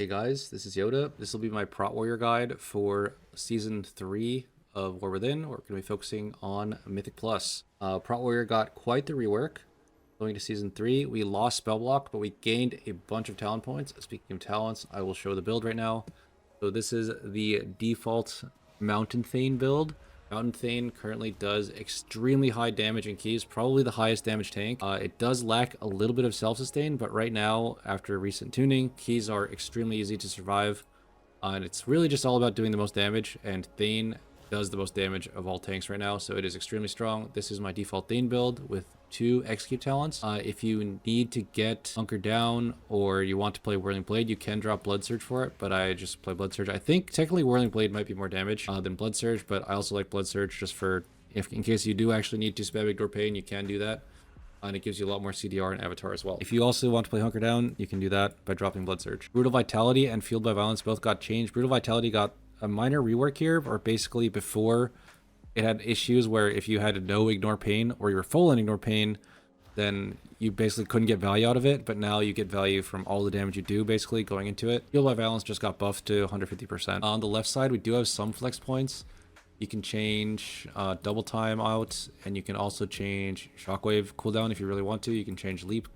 Hey guys, this is Yoda. This will be my Prot Warrior guide for Season 3 of War Within. We're going to be focusing on Mythic Plus. Prot Warrior got quite the rework. Going to Season 3, we lost Spell Block, but we gained a bunch of talent points. Speaking of talents, I will show the build right now. So this is the default Mountain Thane build. Mountain Thane currently does extremely high damage in keys, probably the highest damage tank. It does lack a little bit of self-sustain, but right now, after recent tuning, keys are extremely easy to survive. And it's really just all about doing the most damage, and Thane does the most damage of all tanks right now, so it is extremely strong. This is my default Thane build with 2 execute talents. If you need to get Hunkered Down or you want to play Whirling Blade, you can drop Blood Surge for it, but I just play Blood Surge. I think technically Whirling Blade might be more damage than Blood Surge, but I also like Blood Surge just for if in case you do actually need to spam Ignore Pain, you can do that. And it gives you a lot more CDR and Avatar as well. If you also want to play Hunker Down, you can do that by dropping Blood Surge. Brutal Vitality and Fueled by Violence both got changed. Brutal Vitality got a minor rework here, or basically before it had issues where if you had no Ignore Pain or you were full on Ignore Pain, then you basically couldn't get value out of it, but now you get value from all the damage you do basically going into it. Fueled by Violence just got buffed to 150%. On the left side, we do have some flex points. You can change double time out, and you can also change shockwave cooldown if you really want to. You can change leap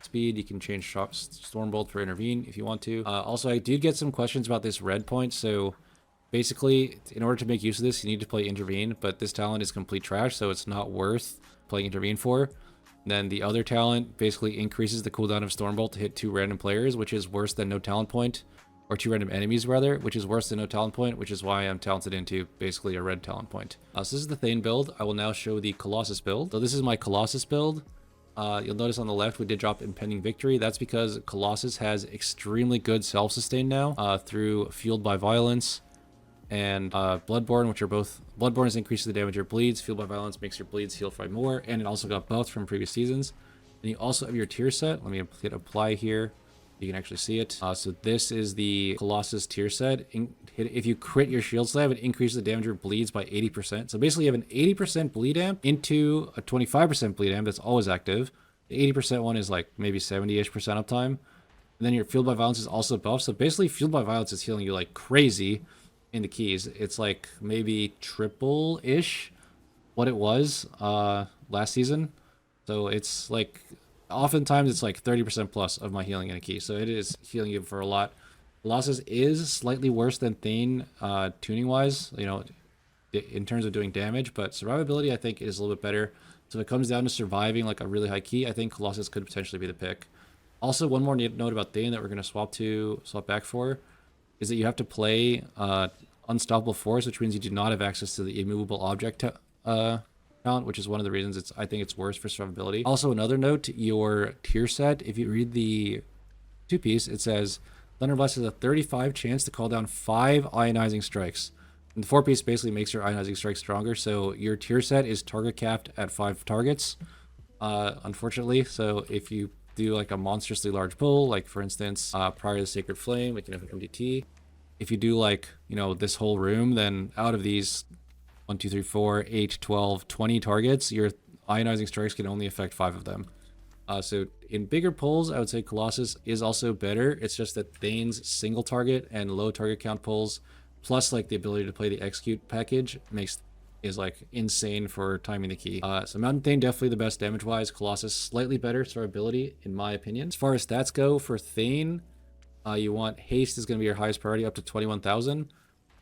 speed. You can change stormbolt for intervene if you want to. Also, I did get some questions about this red point. So basically, in order to make use of this, you need to play intervene, but this talent is complete trash, so it's not worth playing intervene for. And then the other talent basically increases the cooldown of stormbolt to hit 2 random players, which is worse than no talent point. Or 2 random enemies rather, which is worse than no talent point, which is why I'm talented into basically a red talent point. So this is the Thane build. I will now show the Colossus build. So this is my Colossus build. You'll notice on the left we did drop Impending Victory. That's because Colossus has extremely good self-sustain now through Fueled by Violence and Bloodborne, which are both... Bloodborne is increases the damage of your bleeds. Fueled by Violence makes your bleeds heal 5 more, and it also got buffed from previous seasons. And you also have your tier set. Let me hit apply here. You can actually see it. So this is the Colossus tier set. If you crit your shield slab, it increases the damage of your bleeds by 80%. So basically you have an 80% bleed amp into a 25% bleed amp that's always active. The 80% one is like maybe 70-ish percent uptime. And then your Fueled by Violence is also buffed. So basically Fueled by Violence is healing you like crazy in the keys. It's like maybe triple-ish what it was last season. So it's like... Oftentimes it's like 30% plus of my healing in a key, so it is healing you for a lot. Colossus is slightly worse than Thane tuning wise, you know, in terms of doing damage, but survivability I think is a little bit better. So if it comes down to surviving like a really high key, I think Colossus could potentially be the pick. Also, one more note about Thane that we're going to swap back for is that you have to play Unstoppable Force, which means you do not have access to the immovable object talent, which is one of the reasons I think it's worse for survivability. Also, another note, your tier set, if you read the 2-piece, it says Thunderblast has a 35 chance to call down 5 ionizing strikes. And the 4-piece basically makes your ionizing strike stronger, so your tier set is target capped at 5 targets, unfortunately. So if you do like a monstrously large pull, like for instance, prior to the Sacred Flame, like, you know, MDT, if you do like, you know, this whole room, then out of these 1, 2, 3, 4, 8, 12, 20 targets, your ionizing strikes can only affect 5 of them. So in bigger pulls, I would say Colossus is also better. It's just that Thane's single target and low target count pulls, plus like the ability to play the execute package, is like insane for timing the key. So Mountain Thane definitely the best damage wise. Colossus slightly better survivability in my opinion. As far as stats go for Thane, you want haste is going to be your highest priority up to 21,000.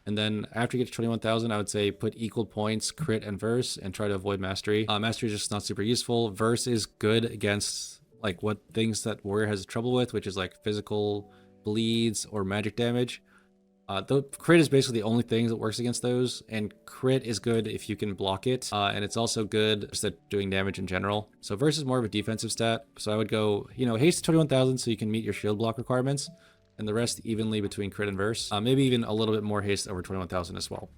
And then after you get to 21,000, I would say put equal points, crit and verse, and try to avoid mastery. Mastery is just not super useful. Verse is good against like what things that warrior has trouble with, which is like physical bleeds or magic damage. Though crit is basically the only thing that works against those, and crit is good if you can block it, and it's also good just at doing damage in general. So verse is more of a defensive stat, so I would go, you know, haste to 21,000 so you can meet your shield block requirements, and the rest evenly between crit and verse. Maybe even a little bit more haste over 21,000 as well.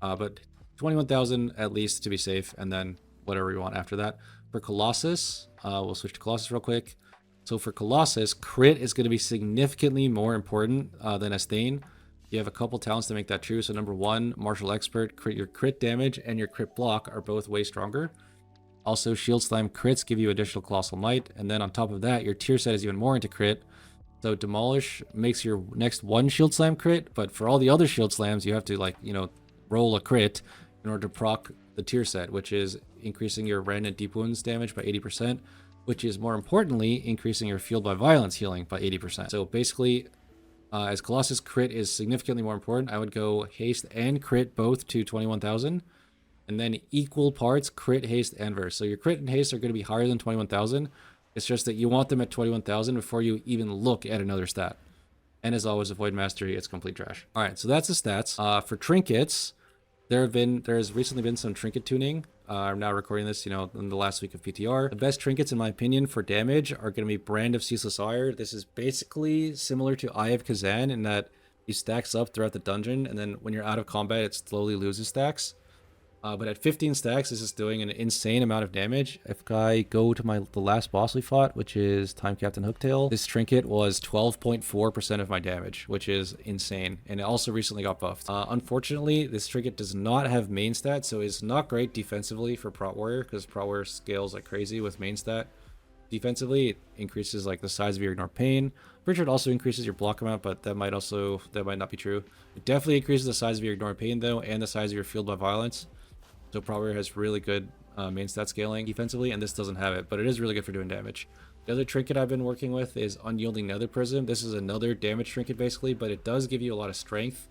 But 21,000 at least to be safe, and then whatever you want after that. For Colossus, we'll switch to Colossus real quick. So for Colossus, crit is going to be significantly more important than as Thane. You have a couple talents to make that true. So number 1, Martial Expert, your crit damage and your crit block are both way stronger. Also, Shield Slime crits give you additional Colossal Might, and then on top of that, your tier set is even more into crit. So Demolish makes your next one Shield Slam crit, but for all the other Shield Slams, you have to, like, you know, roll a crit in order to proc the tier set, which is increasing your rend and deep wounds damage by 80%, which is more importantly increasing your fueled by violence healing by 80%. So basically, as Colossus crit is significantly more important, I would go haste and crit both to 21,000, and then equal parts crit, haste, and verse. So your crit and haste are going to be higher than 21,000. It's just that you want them at 21,000 before you even look at another stat. And as always, avoid mastery, it's complete trash. All right, so that's the stats. For trinkets, there's recently been some trinket tuning. I'm now recording this, you know, in the last week of PTR. The best trinkets, in my opinion, for damage are going to be Brand of Ceaseless Ire. This is basically similar to Eye of Kazan in that he stacks up throughout the dungeon, and then when you're out of combat, it slowly loses stacks. But at 15 stacks, this is doing an insane amount of damage. If I go to the last boss we fought, which is Time Captain Hooktail, this trinket was 12.4% of my damage, which is insane. And it also recently got buffed. Unfortunately, this trinket does not have main stat, so it's not great defensively for Prot Warrior, because Prot Warrior scales like crazy with main stat. Defensively, it increases like the size of your ignore pain. Pretty sure it also increases your block amount, but that might not be true. It definitely increases the size of your ignore pain though, and the size of your field by violence. So Prot Warrior has really good main stat scaling defensively, and this doesn't have it, but it is really good for doing damage. The other trinket I've been working with is Unyielding Nether Prism. This is another damage trinket basically, but it does give you a lot of strength.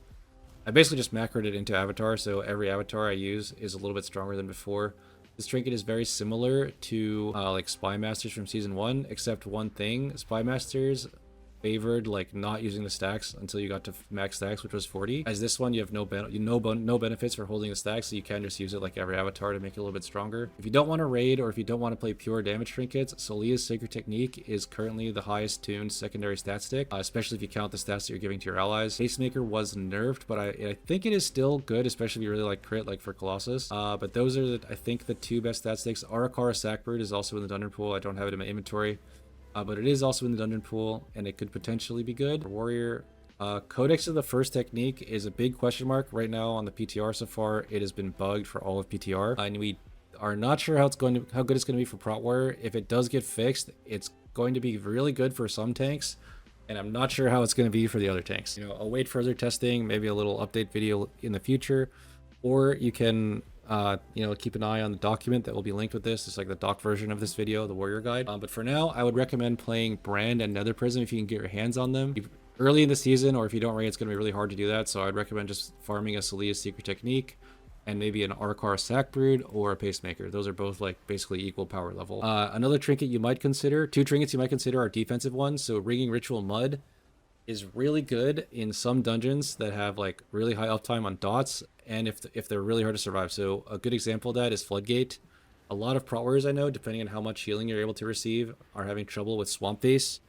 I basically just macroed it into avatar, so every avatar I use is a little bit stronger than before. This trinket is very similar to like Spy Masters from Season 1, except one thing. Spy Masters favored like not using the stacks until you got to max stacks, which was 40. As this one, you have no benefits for holding the stacks, so you can just use it like every avatar to make it a little bit stronger. If you don't want to raid, or if you don't want to play pure damage trinkets, Solia's Sacred Technique is currently the highest tuned secondary stat stick, especially if you count the stats that you're giving to your allies. Pacemaker was nerfed, but I think it is still good, especially if you really like crit, like for Colossus. But those are I think the two best stat sticks. Arakara Sackbird is also in the dungeon pool. I don't have it in my inventory. But it is also in the dungeon pool, and it could potentially be good. For Warrior, Codex of the First Technique is a big question mark right now on the PTR so far. It has been bugged for all of PTR, and we are not sure how good it's going to be for Prot Warrior. If it does get fixed, it's going to be really good for some tanks, and I'm not sure how it's going to be for the other tanks. You know, I'll wait further testing, maybe a little update video in the future, or you can you know, keep an eye on the document that will be linked with this. It's like the doc version of this video, the Warrior Guide. But for now, I would recommend playing Brand and Nether Prism if you can get your hands on them. Early in the season, or if you don't raid, it's going to be really hard to do that. So I'd recommend just farming a Solia's Secret Technique and maybe an Arakara Sackbrood or a Pacemaker. Those are both like basically equal power level. Another trinket you might consider, two trinkets you might consider are defensive ones. So Ringing Ritual Mud is really good in some dungeons that have like really high uptime on dots, and if they're really hard to survive. So a good example of that is Floodgate. A lot of Prot Warriors I know, depending on how much healing you're able to receive, are having trouble with Swamp Face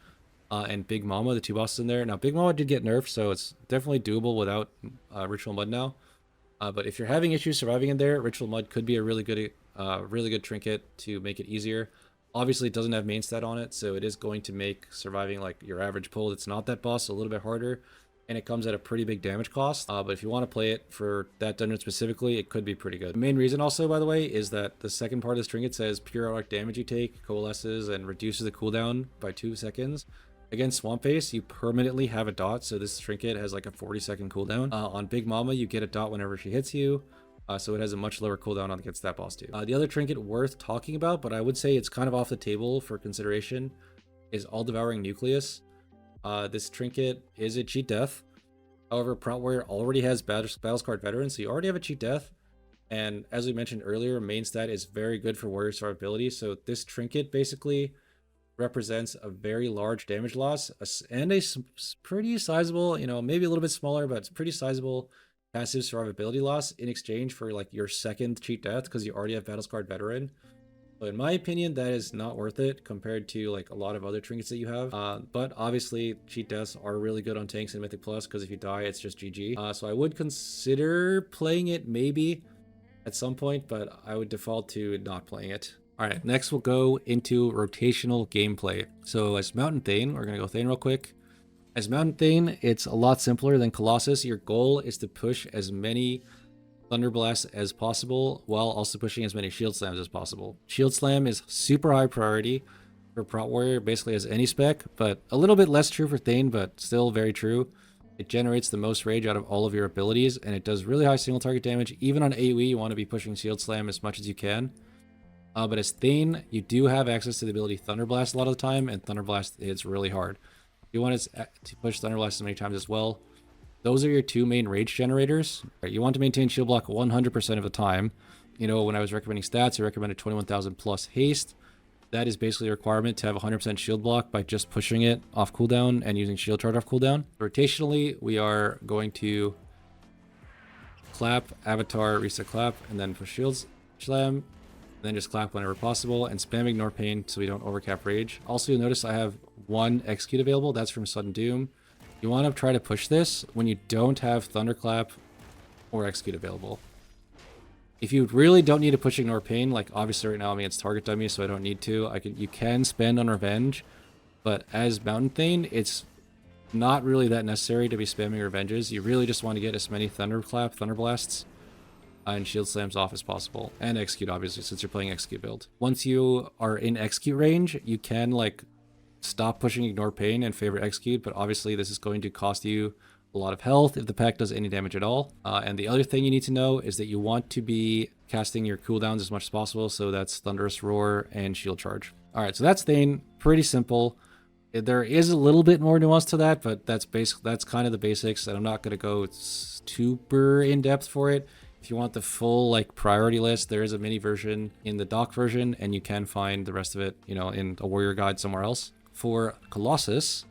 and Big Mama, the two bosses in there. Now Big Mama did get nerfed, so it's definitely doable without Ritual Mud now. But if you're having issues surviving in there, Ritual Mud could be a really good trinket to make it easier. Obviously, it doesn't have main stat on it, so it is going to make surviving like your average pull that's not that boss a little bit harder, and it comes at a pretty big damage cost. But if you want to play it for that dungeon specifically, it could be pretty good. The main reason also, by the way, is that the second part of this trinket says periodic damage you take coalesces and reduces the cooldown by 2 seconds. Against Swamp Face, you permanently have a dot, so this trinket has like a 40-second cooldown. On Big Mama, you get a dot whenever she hits you. So it has a much lower cooldown against that boss too. The other trinket worth talking about, but I would say it's kind of off the table for consideration, is All-Devouring Nucleus. This trinket is a cheat death. However, Prot Warrior already has Battlescarred Veteran, so you already have a cheat death. And as we mentioned earlier, main stat is very good for Warrior survivability. So this trinket basically represents a very large damage loss and a pretty sizable, you know, maybe a little bit smaller, but it's pretty sizable passive survivability loss in exchange for like your second cheat death, because you already have Battlescarred Veteran. So in my opinion, that is not worth it compared to like a lot of other trinkets that you have. But obviously cheat deaths are really good on tanks in Mythic Plus, because if you die, it's just GG. So I would consider playing it maybe at some point, but I would default to not playing it. All right, next we'll go into rotational gameplay. So as Mountain Thane, we're gonna go Thane real quick. As Mountain Thane, it's a lot simpler than Colossus. Your goal is to push as many Thunder Blasts as possible while also pushing as many Shield Slams as possible. Shield Slam is super high priority for Prot Warrior basically as any spec, but a little bit less true for Thane, but still very true. It generates the most rage out of all of your abilities, and it does really high single target damage. Even on AoE, you want to be pushing Shield Slam as much as you can. But as Thane, you do have access to the ability Thunder Blast a lot of the time, and Thunder Blast hits really hard. You want to push Thunder Blast as many times as well. Those are your two main rage generators. You want to maintain shield block 100% of the time. You know, when I was recommending stats, I recommended 21,000 plus haste. That is basically a requirement to have 100% shield block by just pushing it off cooldown and using shield charge off cooldown. Rotationally, we are going to clap, avatar, reset clap, and then push shield slam. Then just clap whenever possible and spam ignore pain so we don't overcap rage. Also, you'll notice I have one execute available. That's from Sudden Doom. You want to try to push this when you don't have Thunderclap or execute available. If you really don't need to push ignore pain, like obviously right now I'm against target dummy, so I don't need to. You can spend on revenge, but as Mountain Thane, it's not really that necessary to be spamming revenges. You really just want to get as many Thunderclap, Thunder Blasts, and shield slams off as possible, and execute obviously since you're playing execute build. Once you are in execute range, you can like stop pushing ignore pain and favor execute, but obviously this is going to cost you a lot of health if the pack does any damage at all. And the other thing you need to know is that you want to be casting your cooldowns as much as possible, so that's Thunderous Roar and Shield Charge. All right, so that's Thane, pretty simple. There is a little bit more nuance to that, but that's kind of the basics, and I'm not going to go super in depth for it. If you want the full like priority list, there is a mini version in the doc version, and you can find the rest of it, you know, in a warrior guide somewhere else. For Colossus,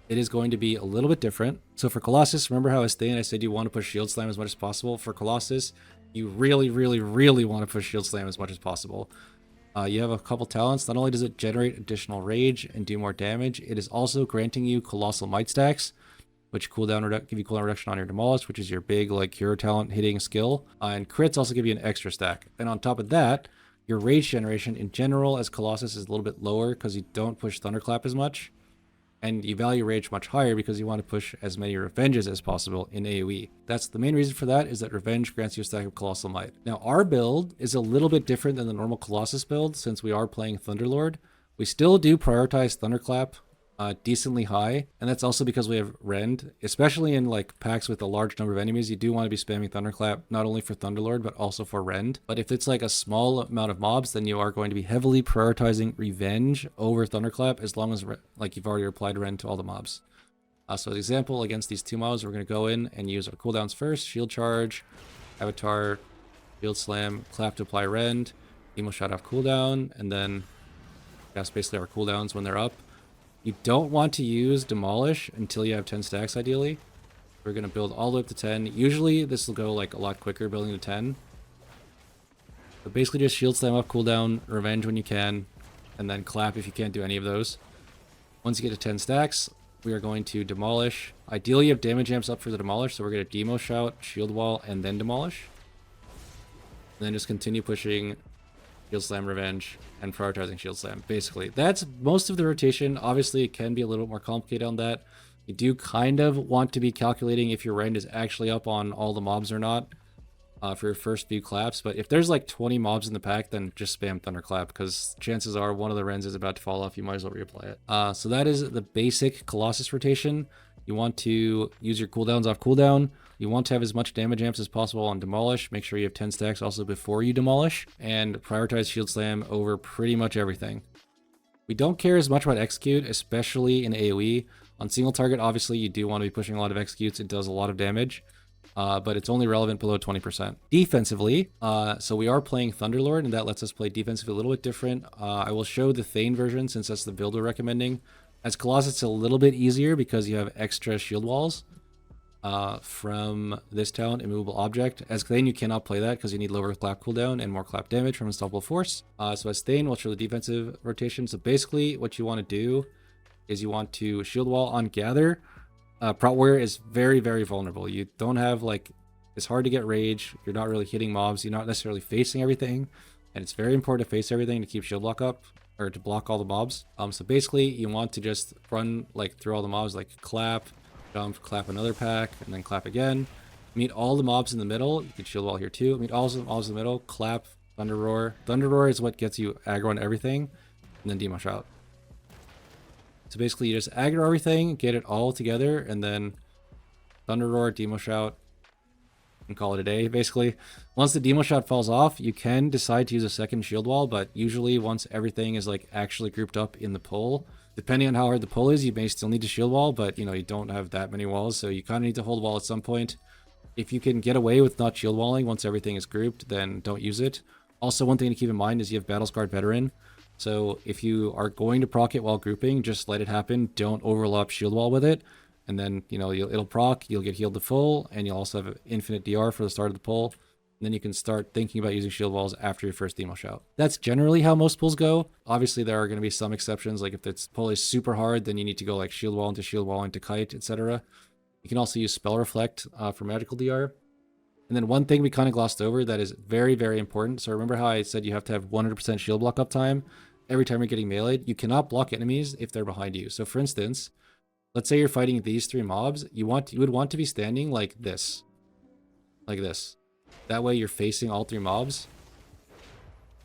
it is going to be a little bit different. So for Colossus, remember how as Thane I said you want to push Shield Slam as much as possible? For Colossus, you really, really, really want to push Shield Slam as much as possible. You have a couple talents. Not only does it generate additional rage and do more damage, it is also granting you Colossal Might stacks, which give you cooldown reduction on your Demolish, which is your big like hero talent hitting skill. And crits also give you an extra stack. And on top of that, your rage generation in general as Colossus is a little bit lower because you don't push Thunderclap as much. And you value rage much higher because you want to push as many revenges as possible in AoE. That's the main reason for that, is that revenge grants you a stack of Colossal Might. Now our build is a little bit different than the normal Colossus build since we are playing Thunderlord. We still do prioritize Thunderclap decently high, and that's also because we have Rend. Especially in like packs with a large number of enemies, you do want to be spamming Thunderclap not only for Thunderlord but also for Rend. But if it's like a small amount of mobs, then you are going to be heavily prioritizing Revenge over Thunderclap as long as like you've already applied Rend to all the mobs. So as example, against these two mobs, we're going to go in and use our cooldowns first. Shield Charge, Avatar, Shield Slam, Clap to apply Rend, Emo Shot off cooldown, and then that's basically our cooldowns when they're up. You don't want to use Demolish until you have 10 stacks, ideally. We're going to build all the way up to 10. Usually, this will go like a lot quicker building to 10. But basically just Shield Slam off cooldown, Revenge when you can, and then Clap if you can't do any of those. Once you get to 10 stacks, we are going to Demolish. Ideally, you have damage amps up for the Demolish, so we're going to Demo Shout, Shield Wall, and then Demolish. And then just continue pushing Shield Slam, Revenge, and prioritizing Shield Slam. Basically, that's most of the rotation. Obviously, it can be a little bit more complicated on that. You do kind of want to be calculating if your Rend is actually up on all the mobs or not for your first few claps. But if there's like 20 mobs in the pack, then just spam Thunderclap, because chances are one of the Rends is about to fall off. You might as well reapply it. So that is the basic Colossus rotation. You want to use your cooldowns off cooldown. You want to have as much damage amps as possible on Demolish. Make sure you have 10 stacks also before you Demolish. And prioritize Shield Slam over pretty much everything. We don't care as much about Execute, especially in AoE. On single target, obviously, you do want to be pushing a lot of Executes. It does a lot of damage. But it's only relevant below 20%. Defensively, so we are playing Thunderlord, and that lets us play defensively a little bit different. I will show the Thane version since that's the build we're recommending. As Colossus, it's a little bit easier because you have extra shield walls from this talent, Immovable Object. As Thane, you cannot play that because you need lower clap cooldown and more clap damage from Unstoppable Force. So as Thane, we'll show the defensive rotation. So basically, what you want to do is you want to shield wall on Gather. Prot Warrior is very, very vulnerable. You don't have, like, it's hard to get rage. You're not really hitting mobs. You're not necessarily facing everything. And it's very important to face everything to keep shield block up, or to block all the mobs. So basically, you want to just run, like, through all the mobs, like clap, jump, clap another pack, and then clap again. Meet all the mobs in the middle. You can shield wall here too. Meet all the mobs in the middle. Clap, Thunder Roar. Thunder Roar is what gets you aggro on everything. And then Demo Shout. So basically, you just aggro everything, get it all together, and then Thunder Roar, Demo Shout, and call it a day, basically. Once the Demo Shout falls off, you can decide to use a second shield wall, but usually once everything is like actually grouped up in the pull, depending on how hard the pull is, you may still need to shield wall, but you know, you don't have that many walls, so you kind of need to hold wall at some point. If you can get away with not shield walling once everything is grouped, then don't use it. Also, one thing to keep in mind is you have Battlescarred Veteran, so if you are going to proc it while grouping, just let it happen. Don't overlap shield wall with it. And then, you know, it'll proc, you'll get healed to full, and you'll also have infinite DR for the start of the pull. And then you can start thinking about using shield walls after your first Demo Shout. That's generally how most pulls go. Obviously, there are going to be some exceptions. Like if the pull is super hard, then you need to go like shield wall into kite, etc. You can also use Spell Reflect for magical DR. And then one thing we kind of glossed over that is very, very important. So remember how I said you have to have 100% shield block uptime every time you're getting meleeed? You cannot block enemies if they're behind you. So for instance, let's say you're fighting these 3 mobs. You would want to be standing like this. Like this. That way you're facing all 3 mobs.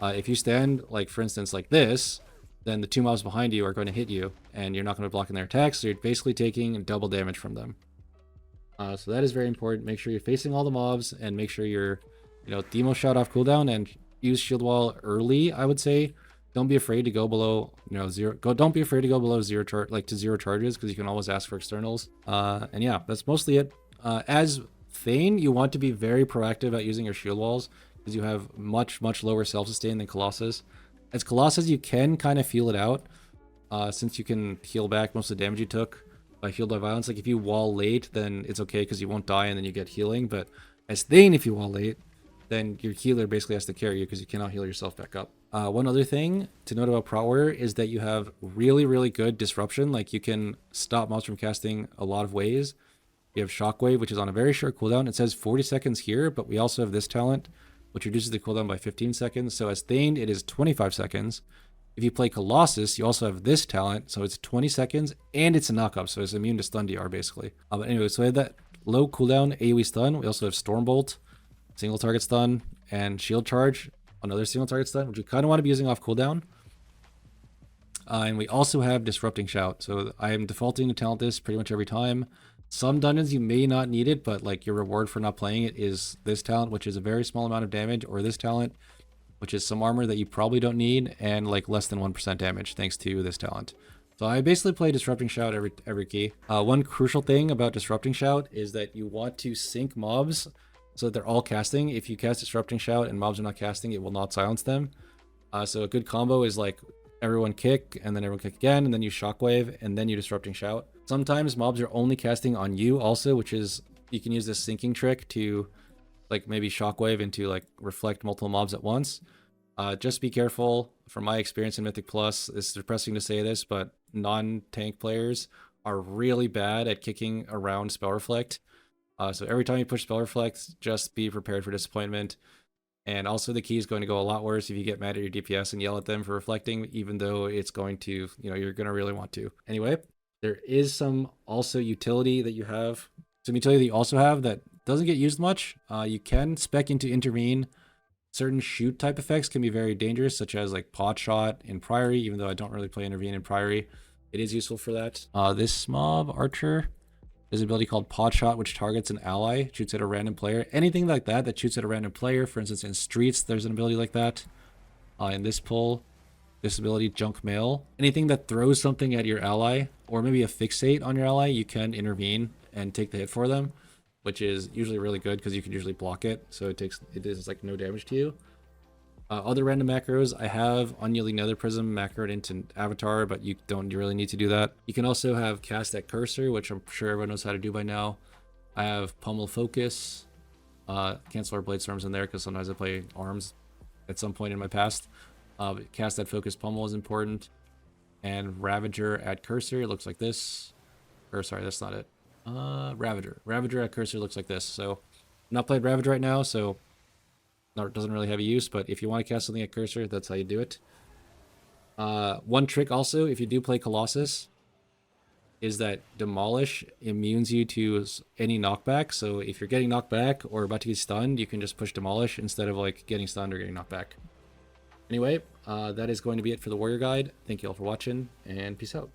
If you stand, like for instance, like this, then the 2 mobs behind you are going to hit you, and you're not going to be blocking their attacks, so you're basically taking double damage from them. So that is very important. Make sure you're facing all the mobs, and make sure you're, you know, Demo Shout off cooldown, and use shield wall early, I would say. Don't be afraid to go below, you know, don't be afraid to go below zero charges, because you can always ask for externals. And yeah, that's mostly it. As Thane, you want to be very proactive at using your shield walls, because you have much lower self-sustain than Colossus. As Colossus, you can kind of feel it out, since you can heal back most of the damage you took by healed by violence. Like if you wall late, then it's okay because you won't die and then you get healing. But as Thane, if you wall late, then your healer basically has to carry you because you cannot heal yourself back up. One other thing to note about Prot Warrior is that you have really good disruption. Like you can stop mobs from casting a lot of ways. You have Shockwave, which is on a very short cooldown. It says 40 seconds here, but we also have this talent, which reduces the cooldown by 15 seconds. So as Thane, it is 25 seconds. If you play Colossus, you also have this talent, so it's 20 seconds, and it's a knock-up, so it's immune to stun DR, basically. But anyway, so we have that low cooldown AoE stun. We also have Stormbolt, single target stun, and Shield Charge, another single target stun, which we kind of want to be using off cooldown. And we also have Disrupting Shout, so I am defaulting to talent this pretty much every time. Some dungeons you may not need it, but like your reward for not playing it is this talent, which is a very small amount of damage, or this talent, which is some armor that you probably don't need, and like less than 1% damage thanks to this talent. So I basically play Disrupting Shout every key. One crucial thing about Disrupting Shout is that you want to sync mobs so that they're all casting. If you cast Disrupting Shout and mobs are not casting, it will not silence them. So a good combo is like everyone kick, and then everyone kick again, and then you Shockwave, and then you Disrupting Shout. Sometimes mobs are only casting on you also, which is, you can use this syncing trick to like maybe Shockwave into like reflect multiple mobs at once. Just be careful. From my experience in Mythic Plus, it's depressing to say this, but non-tank players are really bad at kicking around Spell Reflect. So every time you push Spell Reflect, just be prepared for disappointment. And also the key is going to go a lot worse if you get mad at your DPS and yell at them for reflecting, even though it's going to, you know, you're going to really want to. Anyway, there is some also utility that you have. Some utility that you also have that doesn't get used much. You can spec into Intervene. Certain shoot type effects can be very dangerous, such as like Pot Shot in Priory, even though I don't really play Intervene in Priory. It is useful for that. This mob, Archer, there's an ability called Pot Shot, which targets an ally, shoots at a random player. Anything like that that shoots at a random player, for instance in Streets, there's an ability like that. In this pull, this ability, Junk Mail. Anything that throws something at your ally, or maybe a fixate on your ally, you can intervene and take the hit for them, which is usually really good because you can usually block it, so it is like no damage to you. Other random macros, I have Unyielding Nether Prism macroed into Avatar, but you don't really need to do that. You can also have Cast at Cursor, which I'm sure everyone knows how to do by now. I have Pummel Focus, cancel our Blade Storms in there because sometimes I play arms at some point in my past. Cast at Focus Pummel is important. And Ravager at Cursor looks like this. Or sorry, that's not it. Ravager at Cursor looks like this. So I'm not playing Ravager right now, so it doesn't really have a use, but if you want to cast something at Cursor, that's how you do it. One trick also, if you do play Colossus, is that Demolish immunes you to any knockback. So if you're getting knocked back or about to get stunned, you can just push Demolish instead of like getting stunned or getting knocked back. Anyway, that is going to be it for the Warrior Guide. Thank you all for watching, and peace out.